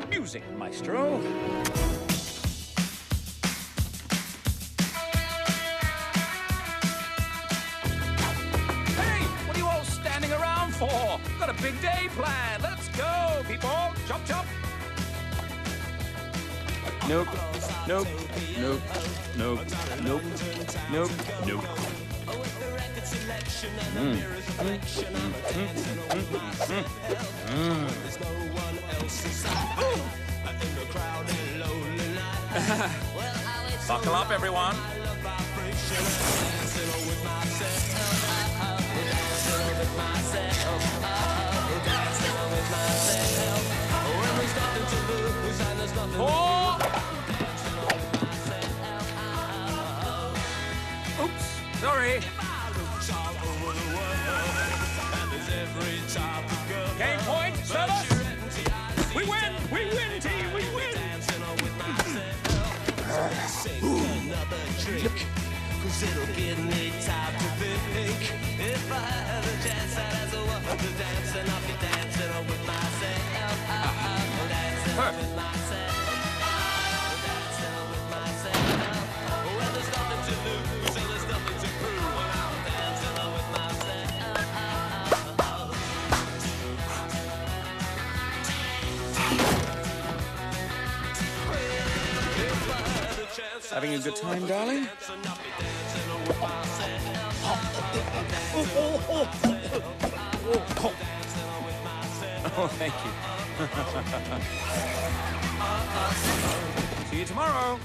Music, maestro. Hey, what are you all standing around for? Got a big day planned. Let's go, people. Chop, chop. Nope. Nope. Nope. Nope. Nope. Nope. Nope. Buckle up, everyone. Oops, sorry. Game point, fellas. We win, team, we win. Cause it'll give me time to think. If I had a chance, I'd as a woman to dance, and I'll be dancing with myself. Dancing with myself. Dancing with myself. Well, there's nothing to lose, and there's nothing to prove. When I'm dancing with myself. Having a good time, darling? Oh, thank you. See you tomorrow.